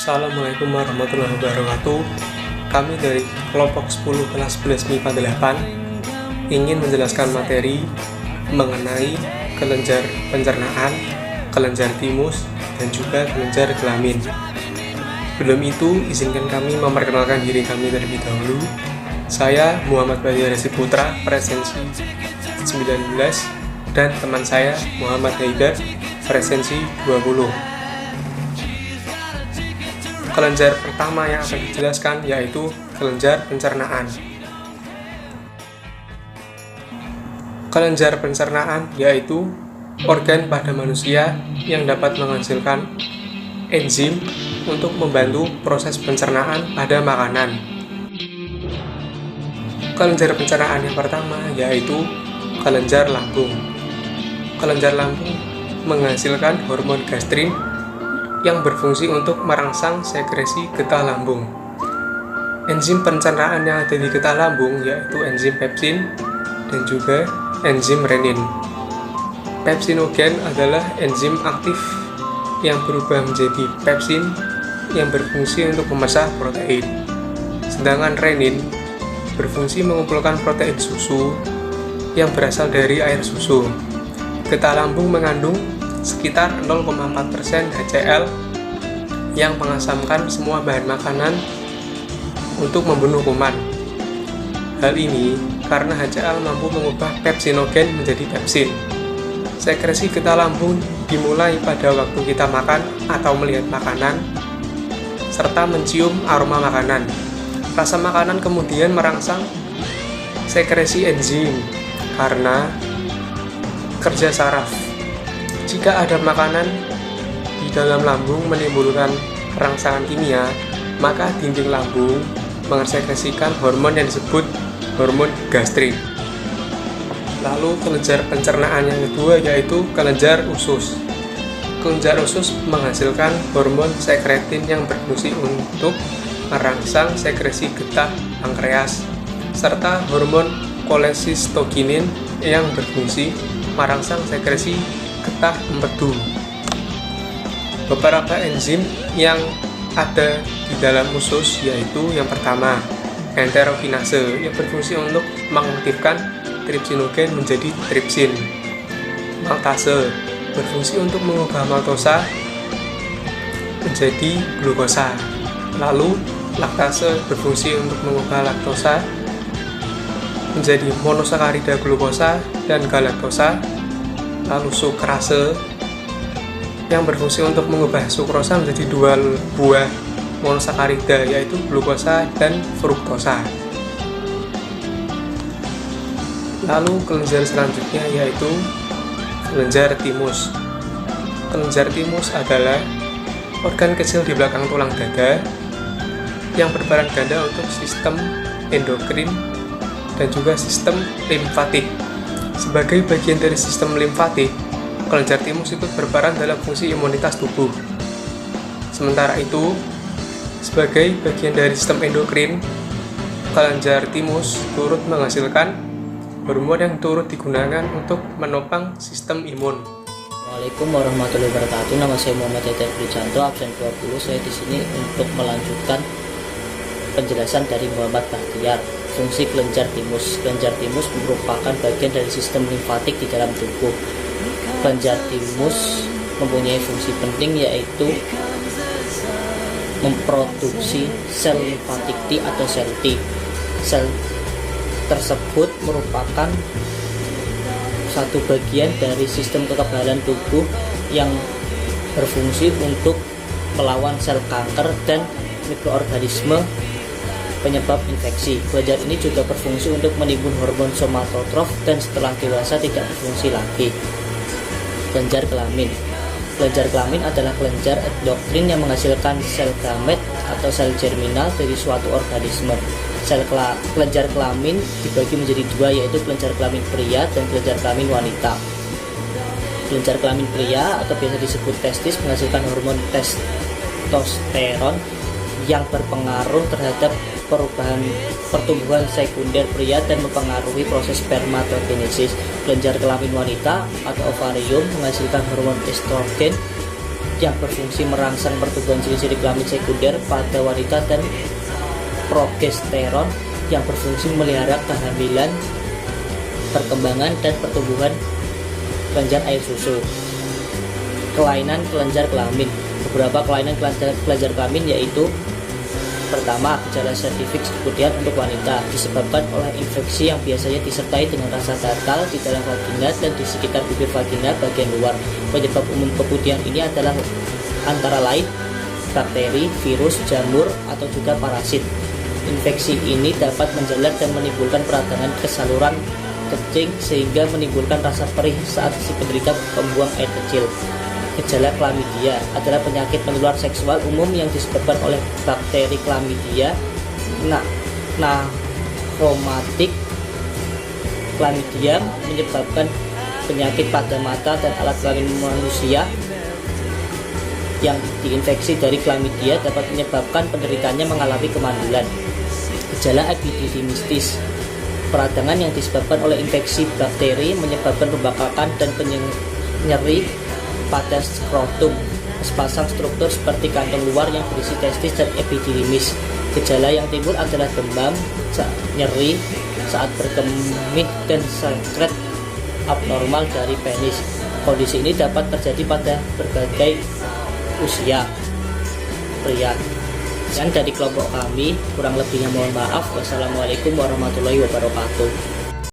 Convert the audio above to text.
Assalamualaikum warahmatullahi wabarakatuh. Kami dari kelompok 10 kelas 11 MIPA 8 ingin menjelaskan materi mengenai kelenjar pencernaan, kelenjar timus, dan juga kelenjar kelamin. Sebelum itu, izinkan kami memperkenalkan diri kami terlebih dahulu. Saya Muhammad Bahyara Putra, presensi 19, dan teman saya Muhammad Haidar, presensi 20. Kelenjar pertama yang akan dijelaskan yaitu kelenjar pencernaan. Kelenjar pencernaan yaitu organ pada manusia yang dapat menghasilkan enzim untuk membantu proses pencernaan pada makanan. Kelenjar pencernaan yang pertama yaitu kelenjar lambung. Kelenjar lambung menghasilkan hormon gastrin yang berfungsi untuk merangsang sekresi getah lambung. Enzim pencernaan yang ada di getah lambung yaitu enzim pepsin dan juga enzim renin. Pepsinogen adalah enzim aktif yang berubah menjadi pepsin yang berfungsi untuk memecah protein. Sedangkan renin berfungsi mengumpulkan protein susu yang berasal dari air susu. Getah lambung mengandung sekitar 0,4% HCl yang mengasamkan semua bahan makanan untuk membunuh kuman. Hal ini karena HCl mampu mengubah pepsinogen menjadi pepsin. Sekresi getah lambung dimulai pada waktu kita makan atau melihat makanan serta mencium aroma makanan. Rasa makanan kemudian merangsang sekresi enzim karena kerja saraf. Jika ada makanan di dalam lambung menimbulkan rangsangan kimia, maka dinding lambung mengekskresikan hormon yang disebut hormon gastrin. Lalu kelenjar pencernaan yang kedua yaitu kelenjar usus. Kelenjar usus menghasilkan hormon sekretin yang berfungsi untuk merangsang sekresi getah pankreas serta hormon kolesistokinin yang berfungsi merangsang sekresi getah empedu. Beberapa enzim yang ada di dalam usus yaitu yang pertama, enterokinase yang berfungsi untuk mengaktifkan trypsinogen menjadi tripsin. Maltase berfungsi untuk mengubah maltosa menjadi glukosa. Lalu laktase berfungsi untuk mengubah laktosa menjadi monosakarida glukosa dan galaktosa. Lalu sukrase yang berfungsi untuk mengubah sukrosa menjadi dua buah monosakarida yaitu glukosa dan fruktosa. Lalu kelenjar selanjutnya yaitu kelenjar timus. Kelenjar timus adalah organ kecil di belakang tulang dada yang berperan ganda untuk sistem endokrin dan juga sistem limfatik. Sebagai bagian dari sistem limfatik, kelenjar timus ikut berperan dalam fungsi imunitas tubuh. Sementara itu, sebagai bagian dari sistem endokrin, kelenjar timus turut menghasilkan hormon yang turut digunakan untuk menopang sistem imun. Assalamualaikum warahmatullahi wabarakatuh. Nama saya Muhammad Haidar Prijanto, absen 20. Saya di sini untuk melanjutkan penjelasan dari Muhammad Bahtiar. Fungsi kelenjar timus. Kelenjar timus merupakan bagian dari sistem limfatik di dalam tubuh. Kelenjar timus mempunyai fungsi penting yaitu memproduksi sel limfatik T atau sel T. Sel tersebut merupakan satu bagian dari sistem kekebalan tubuh yang berfungsi untuk melawan sel kanker dan mikroorganisme penyebab infeksi. Kelenjar ini juga berfungsi untuk menimbun hormon somatotrof dan setelah dewasa tidak berfungsi lagi. Kelenjar kelamin. Kelenjar kelamin adalah kelenjar endokrin yang menghasilkan sel gamet atau sel germinal dari suatu organisme. Kelenjar kelamin dibagi menjadi dua yaitu kelenjar kelamin pria dan kelenjar kelamin wanita. Kelenjar kelamin pria atau biasa disebut testis menghasilkan hormon testosteron yang berpengaruh terhadap pertumbuhan sekunder pria dan mempengaruhi proses spermatogenesis. Kelenjar kelamin wanita atau ovarium menghasilkan hormon estrogen yang berfungsi merangsang pertumbuhan sili-sili kelamin sekunder pada wanita, dan progesteron yang berfungsi memelihara kehamilan, perkembangan, dan pertumbuhan kelenjar air susu. Kelainan kelenjar kelamin. Beberapa kelainan kelenjar kelamin yaitu: pertama, gejala sertifik keputihan untuk wanita disebabkan oleh infeksi yang biasanya disertai dengan rasa gatal di dalam vagina dan di sekitar bibir vagina bagian luar. Penyebab umum keputihan ini adalah antara lain bakteri, virus, jamur, atau juga parasit. Infeksi ini dapat menjalar dan menimbulkan peradangan ke saluran kencing sehingga menimbulkan rasa perih saat si penderita membuang air kecil. Gejala chlamydia adalah penyakit menular seksual umum yang disebabkan oleh bakteri chlamydia. Chromatic chlamydia menyebabkan penyakit pada mata dan alat kelamin manusia. Yang diinfeksi dari chlamydia dapat menyebabkan penderitanya mengalami kemandulan. Gejala epididymitis, peradangan yang disebabkan oleh infeksi bakteri menyebabkan pembengkakan dan nyeri pada skrotum. Sepasang struktur seperti kantong luar yang berisi testis dan epididymis. Gejala yang timbul adalah demam, nyeri saat berkemih, dan sekret abnormal dari penis. Kondisi ini dapat terjadi pada berbagai usia pria. Dan dari kelompok kami, kurang lebihnya mohon maaf. Wassalamualaikum warahmatullahi wabarakatuh.